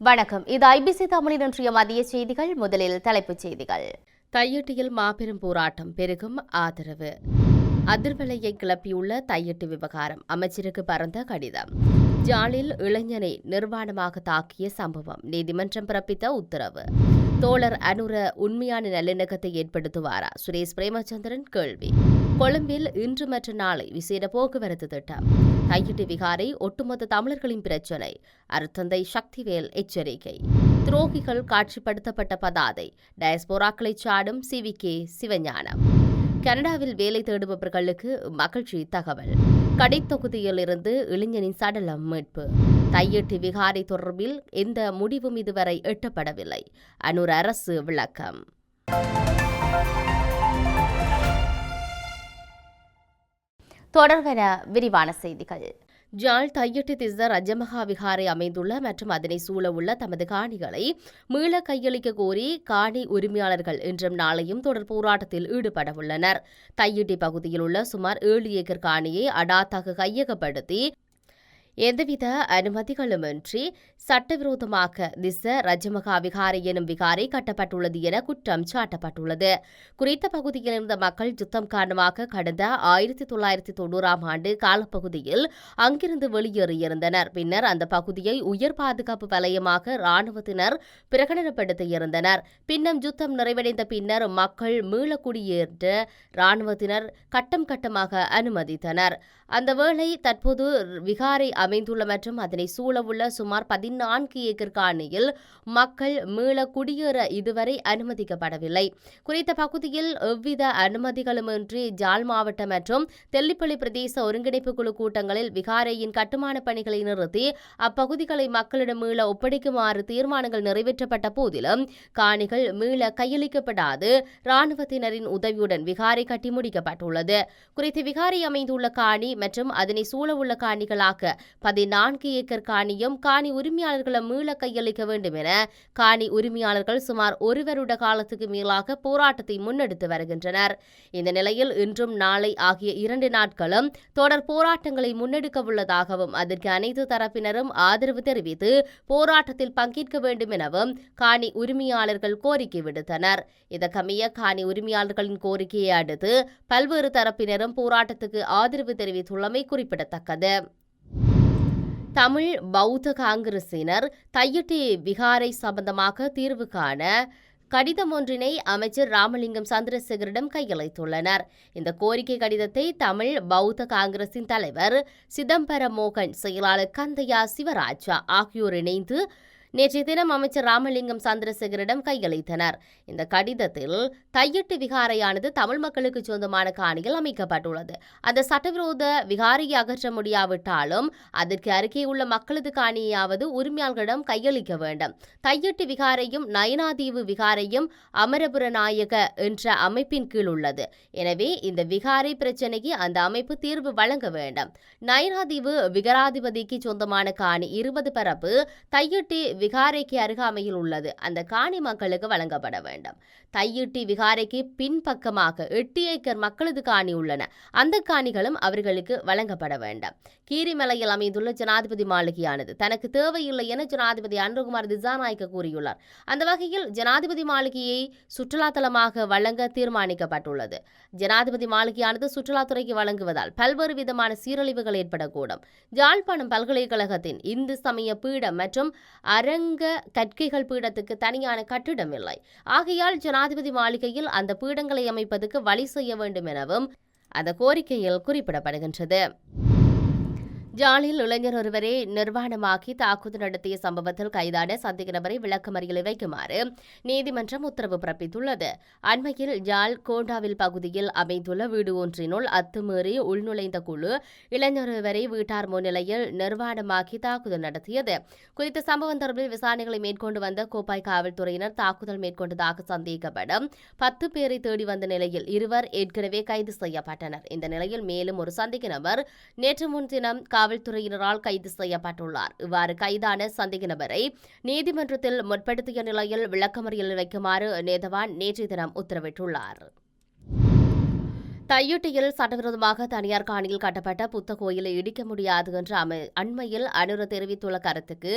வணக்கம். இது ஐபிசி தமிழின் இன்றைய மதிய செய்திகள். முதலில் தலைப்புச் செய்திகள். தையிட்டியில் மாபெரும் போராட்டம், பெருகும் ஆதரவு. அதிர்வலையை கிளப்பியுள்ள தையிட்டு விவகாரம், அமைச்சருக்கு பறந்த கடிதம். ஜாலில் இளைஞனை நிர்வாணமாக தாக்கிய சம்பவம், நீதிமன்றம் பிறப்பித்த உத்தரவு. தோழர் அனுர உண்மையான நல்லிணக்கத்தை ஏற்படுத்துவாரா? சுரேஷ் பிரேமச்சந்திரன் கேள்வி. கொழும்பில் இன்று மற்றும் நாளை விசேட போக்குவரத்து திட்டம். தையிட்டு விகாரை ஒட்டுமொத்த தமிழர்களின் பிரச்சினை, அருத்தந்தை சக்திவேல் எச்சரிக்கை. துரோகிகள் காட்சிப்படுத்தப்பட்ட பதாதை, டயஸ்போராக்களை சாடும் சிவிகே சிவஞானம். கனடாவில் வேலை தேடுபவர்களுக்கு மகிழ்ச்சி தகவல். கடைத்தொகுதியில் இருந்து இளைஞனின் சடலம் மீட்பு. தையிட்டு விகாரை தொடர்பில் எந்த முடிவும் இதுவரை எட்டப்படவில்லை, அனுர அரசு விளக்கம். தொடர்வன விரிவான செய்திகள். ஜாழ் தையிட்டு திஸ்ஸ ரஜமகா விகாரை அமைந்துள்ள மற்றும் அதனை சூழவுள்ள தமது காணிகளை மீள கையளிக்க கோரி காணி உரிமையாளர்கள் இன்றும் நாளையும் தொடர் போராட்டத்தில் ஈடுபடவுள்ளனர். தையிட்டி பகுதியில் உள்ள சுமார் 7 ஏக்கர் காணியை அடாத்தாக கையகப்படுத்தி எந்தவித அனுமதிகளுமின்றி சட்டவிரோதமாக திஸ்ஸ ரஜமகா விகாரை எனும் விகாரை கட்டப்பட்டுள்ளது என குற்றம் சாட்டப்பட்டுள்ளது. குறித்த பகுதியில் இருந்த மக்கள் யுத்தம் காரணமாக கடந்த 1990ஆம் ஆண்டு காலப்பகுதியில் அங்கிருந்து வெளியேறியிருந்தனர். பின்னர் அந்த பகுதியை உயர் பாதுகாப்பு வலயமாக இராணுவத்தினர் பிரகடனப்படுத்தியிருந்தனர். பின்னர் யுத்தம் நிறைவடைந்த பின்னர் மக்கள் மீள குடியேற்ற இராணுவத்தினர் கட்டம் கட்டமாக அனுமதித்தனர். அந்த வேளை தற்போது விகாரை அமைந்துள்ள மற்றும் அதனை சூழவுள்ள சுமார் 14 ஏக்கர் காணியில் மக்கள் மீள குடியேற இதுவரை அனுமதிக்கப்படவில்லை. குறித்த பகுதியில் எவ்வித அனுமதிகளுமின்றி ஜாழ் மாவட்ட மற்றும் தெல்லிப்பள்ளி பிரதேச ஒருங்கிணைப்பு குழு கூட்டங்களில் விகாரையின் கட்டுமான பணிகளை நிறுத்தி அப்பகுதிகளை மக்களிடம் மீள ஒப்படைக்குமாறு தீர்மானங்கள் நிறைவேற்றப்பட்ட போதிலும் காணிகள் மீள கையளிக்கப்படாது இராணுவத்தினரின் உதவியுடன் விகாரை கட்டி முடிக்கப்பட்டுள்ளது. குறித்த விகாரை அமைந்துள்ள காணி மற்றும் அதனை சூழவுள்ள காணிகளாக 14 ஏக்கர் காணியும் காணி உரிமையாளர்களும் மீள கையளிக்க வேண்டும் என காணி உரிமையாளர்கள் சுமார் 1 வருட காலத்துக்கு மேலாக போராட்டத்தை முன்னெடுத்து வருகின்றனர். இந்த நிலையில் இன்றும் நாளை ஆகிய 2 நாட்களும் தொடர் போராட்டங்களை முன்னெடுக்க உள்ளதாகவும் அதற்கு அனைத்து தரப்பினரும் ஆதரவு தெரிவித்து போராட்டத்தில் பங்கேற்க வேண்டும் எனவும் காணி உரிமையாளர்கள் கோரிக்கை விடுத்தனர். இதற்கமைய காணி உரிமையாளர்களின் கோரிக்கையை அடுத்து பல்வேறு தரப்பினரும் போராட்டத்துக்கு ஆதரவு தெரிவித்துள்ளமை குறிப்பிடத்தக்கது. தமிழ் பௌத்த காங்கிரசினர் தையிட்டி விகாரை சம்பந்தமாக தீர்வு காண கடிதம் ஒன்றினை அமைச்சர் ராமலிங்கம் சந்திரசேகரிடம் கையளித்துள்ளனர். இந்த கோரிக்கை கடிதத்தை தமிழ் பௌத்த காங்கிரசின் தலைவர் சிதம்பர மோகன், செயலாளர் கந்தையா சிவராஜா ஆகியோர் இணைந்து நேற்றைய தினம் அமைச்சர் ராமலிங்கம் சந்திரசேகரிடம் கையளித்தனர். இந்த கடிதத்தில் தையிட்டு விகாரையானது தமிழ் மக்களுக்கு சொந்தமான காணியில் அமைக்கப்பட்டுள்ளது. அந்த சட்டவிரோத விகாரையை அகற்ற முடியாவிட்டாலும் அதற்கு அருகே உள்ள மக்களது காணியாவது உரிமையாளர்களிடம் கையளிக்க வேண்டும். தையிட்டு விகாரையும் நயனாதீவு விகாரையும் அமரபுர நாயக என்ற அமைப்பின் கீழ் உள்ளது. எனவே இந்த விகாரை பிரச்சினைக்கு அந்த அமைப்பு தீர்வு வழங்க வேண்டும். நயனாதீவு விகாராதிபதிக்கு சொந்தமான காணி 20 பரப்பு தையிட்டி விகாரைக்கு அருகாமையில் உள்ளது. அந்த காணி மக்களுக்கு வழங்கப்பட வேண்டும். தையிட்டி விகாரைக்கு பின்பக்கமாக 8 ஏக்கர் மக்களது காணி உள்ளன. அந்த காணிகளும் அவர்களுக்கு வழங்கப்பட வேண்டும். கீரிமலையில் அமைந்துள்ள ஜனாதிபதி மாளிகையானது தனக்கு தேவையில்லை என ஜனாதிபதி அனுரகுமார் திசாநாயக்க கூறியுள்ளார். அந்த வகையில் ஜனாதிபதி மாளிகையை சுற்றுலாத்தலமாக வழங்க தீர்மானிக்கப்பட்டுள்ளது. ஜனாதிபதி மாளிகையானது சுற்றுலாத்துறைக்கு வழங்குவதால் பல்வேறு விதமான சீரழிவுகள் ஏற்படக்கூடும். யாழ்ப்பாணம் பல்கலைக்கழகத்தின் இந்து சமய பீடம் மற்றும் அரங்க கற்கைகள் பீடத்துக்கு தனியான கட்டிடம் இல்லை. ஆகையால் ஜனாதிபதி மாளிகையில் அந்த பீடங்களை அமைப்பதற்கு வழி செய்ய வேண்டும் எனவும் அந்த கோரிக்கையில் குறிப்பிடப்படுகின்றது. ஜாலில் இளைஞர் ஒருவரை நிர்வாணமாக்கி தாக்குதல் நடத்திய சம்பவத்தில் கைதான சந்தேக நபரை விளக்கமறியலில் வைக்குமாறு நீதிமன்றம் உத்தரவு பிறப்பித்துள்ளது. அண்மையில் ஜாழ் கோண்டாவில் பகுதியில் அமைந்துள்ள வீடு ஒன்றினுள் அத்துமீறி உள்நுழைந்த குழு இளைஞர் ஒருவரை வீட்டார் முன்னிலையில் நிர்வாணமாக்கி தாக்குதல் நடத்தியது. குறித்த சம்பவம் தொடர்பில் விசாரணைகளை மேற்கொண்டு வந்த கோப்பாய் காவல்துறையினர் தாக்குதல் மேற்கொண்டதாக சந்தேகிக்கப்படும் 10 பேரை தேடி வந்த நிலையில் 2 ஏற்கனவே கைது செய்யப்பட்டனர். இந்த நிலையில் மேலும் ஒரு சந்தேக நபர் நேற்று முன்தினம் காவல்துறையினரால் கைது செய்யப்பட்டுள்ளார். இவ்வாறு கைதான சந்தேக நபரை நீதிமன்றத்தில் முற்படுத்திய நிலையில் விளக்கமறியலில் வைக்குமாறு நீதவான் நேற்றைய தினம் உத்தரவிட்டுள்ளார். தையிட்டியில் சட்டவிரோதமாக தனியார் காணியில் கட்டப்பட்ட புத்த கோயிலை இடிக்க முடியாது என்று அண்மையில் அனுர தெரிவித்துள்ள கருத்துக்கு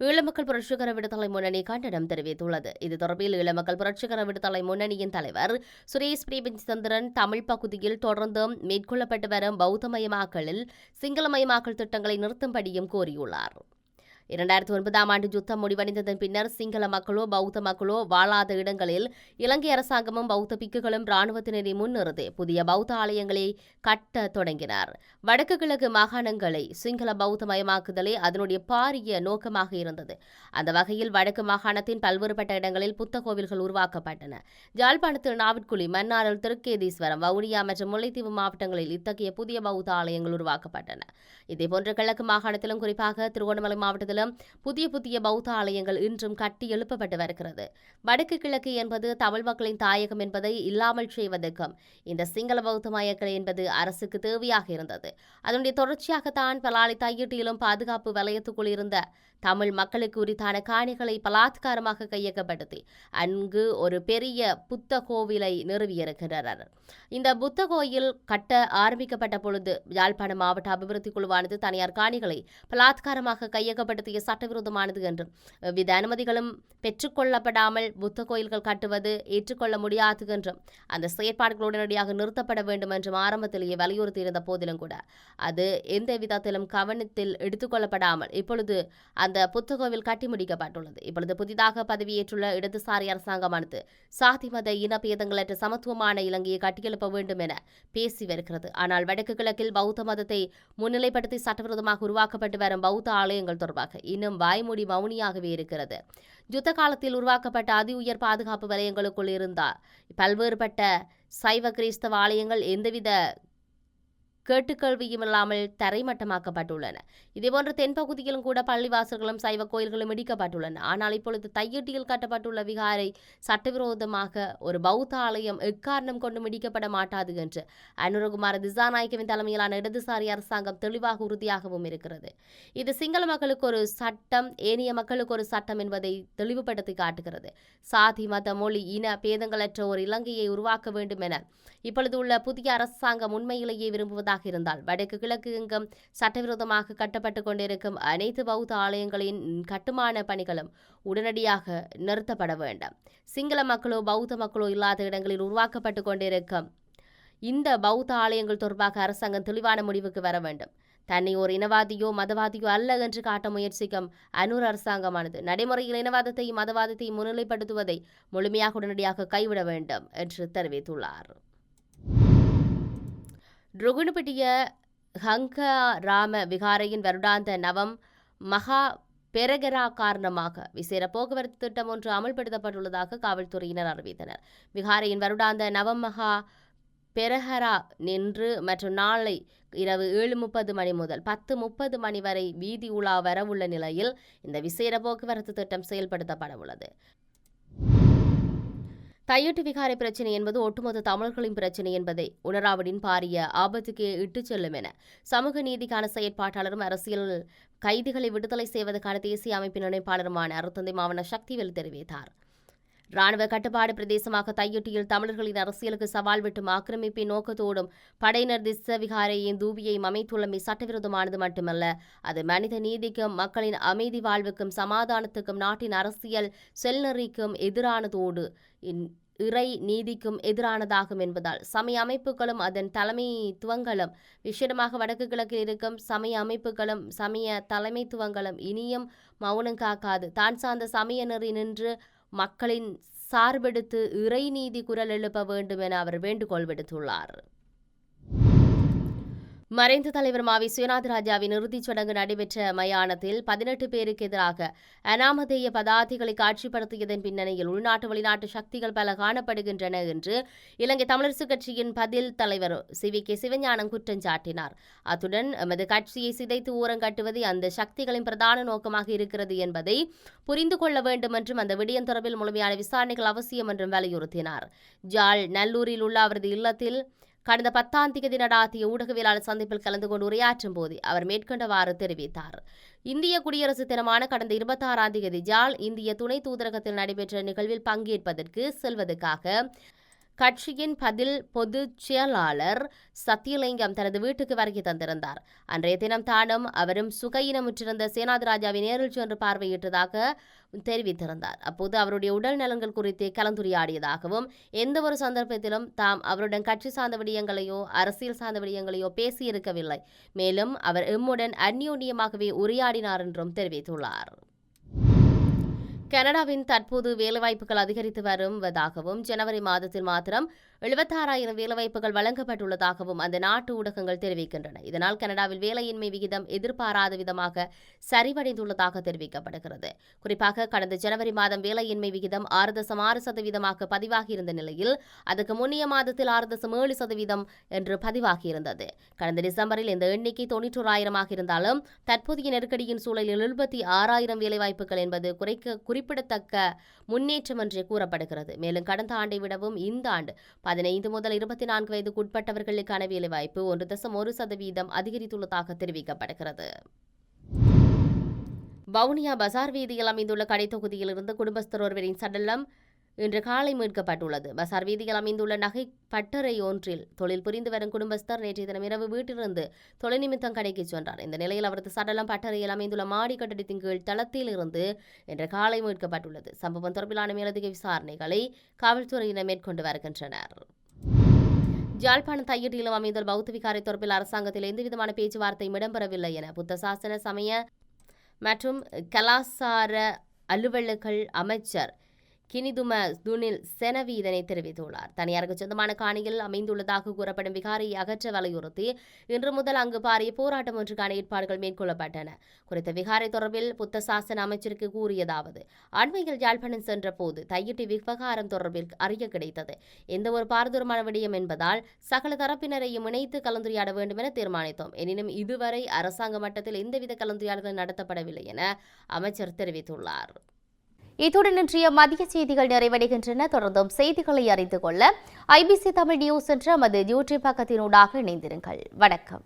ஈழமக்கள் புரட்சிகர விடுதலை முன்னணி கண்டனம் தெரிவித்துள்ளது. இது தொடர்பில் ஈழமக்கள் புரட்சிகர விடுதலை முன்னணியின் தலைவர் சுரேஷ் பிரேமச்சந்திரன் தமிழ் பகுதியில் தொடர்ந்து மேற்கொள்ளப்பட்டு வரும் பௌத்தமயமாக்கலில் சிங்களமயமாக்கல் திட்டங்களை நிறுத்தும்படியும் கோரியுள்ளார். 2009ஆம் ஆண்டு யுத்தம் முடிவடைந்ததன் பின்னர் சிங்கள மக்களோ பௌத்த மக்களோ வாழாத இடங்களில் இலங்கை அரசாங்கமும் பௌத்த பிக்குகளும் இராணுவத்தினரை முன்னிறுத்தி புதிய பௌத்த ஆலயங்களை கட்ட தொடங்கினார். வடக்கு கிழக்கு மாகாணங்களை சிங்கள பௌத்தமயமாக்குதலே அதனுடைய பாரிய நோக்கமாக இருந்தது. அந்த வகையில் வடக்கு மாகாணத்தின் பல்வேறுபட்ட இடங்களில் புத்த கோவில்கள் உருவாக்கப்பட்டன. யாழ்ப்பாணத்தில் நாவிற்குழி, மன்னாரில் திருக்கேதீஸ்வரம், வவுனியா மற்றும் முல்லைத்தீவு மாவட்டங்களில் இத்தகைய புதிய பௌத்த ஆலயங்கள் உருவாக்கப்பட்டன. இதேபோன்று கிழக்கு மாகாணத்திலும் குறிப்பாக திருகோணமலை மாவட்டத்திலும் புதிய பௌத்த ஆலயங்கள் இன்றும் கட்டி எழுப்பப்பட்டு வருகிறது. வடக்கு கிழக்கு என்பது தமிழ் மக்களின் தாயகம் என்பதை இல்லாமல் செய்வதற்கும் இந்த சிங்கள பௌத்த மயக்கல் என்பது அரசுக்கு தேவையாக இருந்தது. அதனுடைய தொடர்ச்சியாகத்தான் பலாலி தையிட்டியிலும் பாதுகாப்பு வலயத்துக்குள் இருந்த தமிழ் மக்களுக்கு உரித்தான காணிகளை பலாத்காரமாக கையகப்படுத்தி அங்கு ஒரு பெரிய புத்த கோவிலை நிறுவியிருக்கின்றனர். இந்த புத்த கோயில் கட்ட ஆரம்பிக்கப்பட்ட பொழுது யாழ்ப்பாணம் மாவட்ட அபிவிருத்தி குழுவானது தனியார் காணிகளை பலாத்காரமாக கையகப்படுத்திய சட்டவிரோதமானது என்றும் எவ்வித அனுமதிகளும் பெற்றுக்கொள்ளப்படாமல் புத்த கோயில்கள் கட்டுவது ஏற்றுக்கொள்ள முடியாது என்றும் அந்த செயற்பாடுகள் உடனடியாக நிறுத்தப்பட வேண்டும் என்றும் ஆரம்பத்திலேயே வலியுறுத்தியிருந்த போதிலும் கூட அது எந்த விதத்திலும் கவனத்தில் எடுத்துக்கொள்ளப்படாமல் இப்பொழுது அந்த புத்த கோவில் கட்டி முடிக்கப்பட்டுள்ளது. இப்பொழுது புதிதாக பதவியேற்றுள்ள இடதுசாரி அரசாங்கமானது சாதி மத இன பேதங்களற்ற சமத்துவமான இலங்கையை கட்டியெழுப்ப வேண்டும் என பேசி வருகிறது. ஆனால் வடக்கு கிழக்கில் பௌத்த மதத்தை முன்னிலைப்படுத்தி சட்டவிரோதமாக உருவாக்கப்பட்டு வரும் பௌத்த ஆலயங்கள் தொடர்பாக இன்னும் வாய்மூடி மௌனியாகவே இருக்கிறது. யுத்த காலத்தில் உருவாக்கப்பட்ட அதி உயர் பாதுகாப்பு வலயங்களுக்குள் இருந்த பல்வேறுபட்ட சைவ கிறிஸ்தவ ஆலயங்கள் எந்தவித கேட்டுக்கல்வியும் இல்லாமல் தரைமட்டமாக்கப்பட்டுள்ளன. இதேபோன்று தென்பகுதியிலும் கூட பள்ளிவாசல்களும் சைவ கோயில்களும் இடிக்கப்பட்டுள்ளன. ஆனால் இப்பொழுது தையிட்டியில் கட்டப்பட்டுள்ள விகாரை சட்டவிரோதமாக ஒரு பௌத்த ஆலயம் எக்காரணம் கொண்டும் இடிக்கப்பட மாட்டாது என்று அனுரகுமார திசாநாயக்கவின் தலைமையிலான இடதுசாரி அரசாங்கம் தெளிவாக உறுதியாகவும் இருக்கிறது. இது சிங்கள மக்களுக்கு ஒரு சட்டம், ஏனைய மக்களுக்கு ஒரு சட்டம் என்பதை தெளிவுபடுத்தி காட்டுகிறது. சாதி மத மொழி இன பேதங்களற்ற ஒரு இலங்கையை உருவாக்க வேண்டும் என இப்பொழுது உள்ள புதிய அரசாங்கம் உண்மையிலேயே விரும்புவதாக இருந்தால் வடக்கு கிழக்கு எங்கும் சட்டவிரோதமாக கட்டப்பட்டு கொண்டிருக்கும் அனைத்து பௌத்த ஆலயங்களின் கட்டுமான பணிகளும் உடனடியாக நிறுத்தப்பட வேண்டும். சிங்கள மக்களோ பௌத்த மக்களோ இல்லாத இடங்களில் உருவாக்கப்பட்டு கொண்டிருக்கும் இந்த பௌத்த ஆலயங்கள் தொடர்பாக அரசாங்கம் தெளிவான முடிவுக்கு வர வேண்டும். தன்னை ஒரு இனவாதியோ மதவாதியோ அல்ல என்று காட்ட முயற்சிக்கும் அனுர் அரசாங்கமானது நடைமுறையில் இனவாதத்தையும் மதவாதத்தையும் முன்னிலைப்படுத்துவதை முழுமையாக உடனடியாக கைவிட வேண்டும் என்று தெரிவித்துள்ளார். ருகுணுபிட்டிய ஹங்கராம விகாரையின் வருடாந்த நவம் மகா பெரகரா காரணமாக விசேட போக்குவரத்து திட்டம் ஒன்று அமல்படுத்தப்பட்டுள்ளதாக காவல்துறையினர் அறிவித்தனர். விகாரையின் வருடாந்த நவம் மகா பெரஹரா நின்று மற்றும் நாளை இரவு 7:30 மணி முதல் 10:30 மணி வரை வீதி உலா வரவுள்ள நிலையில் இந்த விசேட போக்குவரத்து திட்டம் செயல்படுத்தப்பட உள்ளது. தையிட்டு விகாரை பிரச்சினை என்பது ஒட்டுமொத்த தமிழர்களின் பிரச்சினை என்பதை உணராவிடின் பாரிய ஆபத்துக்கு இட்டுச் செல்லும் என சமூக நீதிக்கான செயற்பாட்டாளரும் அரசியல் கைதிகளை விடுதலை செய்வதற்கான தேசிய அமைப்பின் இணைப்பாளருமான அருத்தந்தை மாவன சக்திவேல் தெரிவித்தார். இராணுவ கட்டுப்பாடு பிரதேசமாக தையிட்டியில் தமிழர்களின் அரசியலுக்கு சவால் விட்டும் ஆக்கிரமிப்பின் நோக்கத்தோடும் படையினர் திஸ்ஸ விகாரையின் தூபியையும் அமைத்துள்ளமை சட்டவிரோதமானது மட்டுமல்ல, அது மனித நீதிக்கும் மக்களின் அமைதி வாழ்வுக்கும் சமாதானத்துக்கும் நாட்டின் அரசியல் செல்நெறிக்கும் எதிரானதோடு இறை நீதிக்கும் எதிரானதாகும் என்பதால் சமய அமைப்புகளும் அதன் தலைமைத்துவங்களும் விசேடமாக வடக்கு கிழக்கில் இருக்கும் சமய அமைப்புகளும் சமய தலைமைத்துவங்களும் இனியும் மௌனம் காக்காது தான் சார்ந்த சமய நெறி நின்று மக்களின் சார்பெடுத்து இறைநீதி குரல் எழுப்ப வேண்டும் என அவர் வேண்டுகோள் விடுத்துள்ளார். மறைந்த தலைவர் மாவி சுயநாதராஜாவின் இறுதிச் சடங்கு நடைபெற்ற மயானத்தில் 18 பேருக்கு எதிராக அனாமதேய பதாதிகளை காட்சிப்படுத்தியதன் பின்னணியில் உள்நாட்டு வெளிநாட்டு சக்திகள் பல காணப்படுகின்றன என்று இலங்கை தமிழரசுக் கட்சியின் பதில் தலைவர் CVK சிவஞானம் குற்றம் சாட்டினார். அத்துடன் எமது கட்சியை சிதைத்து ஊரங்கட்டுவதே அந்த சக்திகளின் பிரதான நோக்கமாக இருக்கிறது என்பதை புரிந்து கொள்ள வேண்டும் என்றும் அந்த விடயம் தொடர்பில் முழுமையான விசாரணைகள் அவசியம் என்றும் வலியுறுத்தினார். ஜாழ் நல்லூரில் உள்ள அவரது இல்லத்தில் கடந்த 10ஆம் தேதி நடாத்திய ஊடகவியலாளர் சந்திப்பில் கலந்து கொண்டு உரையாற்றும் போது அவர் மேற்கொண்டவாறு தெரிவித்தார். இந்திய குடியரசு தினமான கடந்த 26ஆம் தேதி ஜாழ் இந்திய துணை தூதரகத்தில் நடைபெற்ற நிகழ்வில் பங்கேற்பதற்கு செல்வதற்காக கட்சியின் பதில் பொதுச் செயலாளர் சத்தியலிங்கம் தனது வீட்டுக்கு வருகை தந்திருந்தார். அன்றைய தினம் தானும் அவரும் சுகையினமுற்றிருந்த சேனாதிராஜாவை நேரில் சென்று பார்வையிட்டதாக தெரிவித்திருந்தார். அப்போது அவருடைய உடல் நலன்கள் குறித்து கலந்துரையாடியதாகவும் எந்தவொரு சந்தர்ப்பத்திலும் தாம் அவருடன் கட்சி சார்ந்த விடயங்களையோ அரசியல் சார்ந்த விடயங்களையோ பேசியிருக்கவில்லை. மேலும் அவர் எம்முடன் அந்யோன்யமாகவே உரையாடினார் என்றும் தெரிவித்துள்ளார். கனடாவின் தற்போது வேலைவாய்ப்புகள் அதிகரித்து வருவதாகவும் ஜனவரி மாதத்தில் மாத்திரம் 76,000 வேலைவாய்ப்புகள் வழங்கப்பட்டுள்ளதாகவும் அந்த நாட்டு ஊடகங்கள் தெரிவிக்கின்றன. இதனால் கனடாவில் வேலையின்மை விகிதம் எதிர்பாராத விதமாக சரிவடைந்துள்ளதாக தெரிவிக்கப்படுகிறது. குறிப்பாக கடந்த ஜனவரி மாதம் வேலையின்மை விகிதம் 6.6% பதிவாகியிருந்த நிலையில் அதுக்கு முன்னைய மாதத்தில் 6.7% என்று பதிவாகியிருந்தது. கடந்த டிசம்பரில் இந்த எண்ணிக்கை 91,000 இருந்தாலும் தற்போதைய நெருக்கடியின் சூழலில் 76,000 வேலைவாய்ப்புகள் என்பது குறிப்பிடத்தக்க முன்னேற்றம் என்றே கூறப்படுகிறது. மேலும் கடந்த ஆண்டை விடவும் இந்த ஆண்டு 15 முதல் 24 வயதுக்கு உட்பட்டவர்களுக்கான வேலைவாய்ப்பு 1.1% அதிகரித்துள்ளதாக தெரிவிக்கப்படுகிறது. வவுனியா பசார் வீதியில் அமைந்துள்ள கடை தொகுதியில் இருந்து குடும்பஸ்தர் ஒருவரின் சடலம் இன்று காலை மீட்கப்பட்டுள்ளது. பசார் வீதியில் அமைந்துள்ள நகை பட்டறை ஒன்றில் தொழில் புரிந்து வரும் குடும்பஸ்தர் நேற்றைய தினம் இரவு வீட்டிலிருந்து தொழில் நிமித்தம் கடைக்கு சென்றார். இந்த நிலையில் அவரது சடலம் பட்டறையில் அமைந்துள்ள மாடி கட்டடத்தின் கீழ் தளத்தில் இருந்து இன்று காலை மீட்கப்பட்டுள்ளது. சம்பவம் தொடர்பிலான மேலதிக விசாரணைகளை காவல்துறையினர் மேற்கொண்டு வருகின்றனர். யாழ்ப்பாணம் தையிட்டியிலும் அமைந்துள்ள பௌத்த விகாரை தொடர்பில் அரசாங்கத்தில் எந்தவிதமான பேச்சுவார்த்தையும் இடம்பெறவில்லை என புத்த சாசன சமய மற்றும் கலாசார அலுவல்கள் அமைச்சர் கினிதும துனில் செனவி இதனை தெரிவித்துள்ளார். தனியாருக்கு சொந்தமான காணியில் அமைந்துள்ளதாக கூறப்படும் விகாரையை அகற்ற வலியுறுத்தி இன்று முதல் அங்கு பாரிய போராட்டம் ஒன்றுக்கான ஏற்பாடுகள் மேற்கொள்ளப்பட்டன. குறித்த விகாரை தொடர்பில் புத்த சாசன அமைச்சருக்கு கூறியதாவது: அண்மையில் யாழ்ப்பாணம் சென்ற போது தையிட்டி விவகாரம் தொடர்பில் அறிய கிடைத்தது. எந்த ஒரு பாரதூரமான விடயம் என்பதால் சகல தரப்பினரையும் இணைத்து கலந்துரையாட வேண்டும் என தீர்மானித்தோம். எனினும் இதுவரை அரசாங்க மட்டத்தில் எந்தவித கலந்துரையாடலும் நடத்தப்படவில்லை என அமைச்சர் தெரிவித்துள்ளார். இத்துடன் இன்றைய மதிய செய்திகள் நிறைவடைகின்றன. தொடர்ந்தும் செய்திகளை அறிந்து கொள்ள IBC தமிழ் நியூஸ் என்ற நமது யூடியூப் பக்கத்தினூடாக இணைந்திருங்கள். வணக்கம்.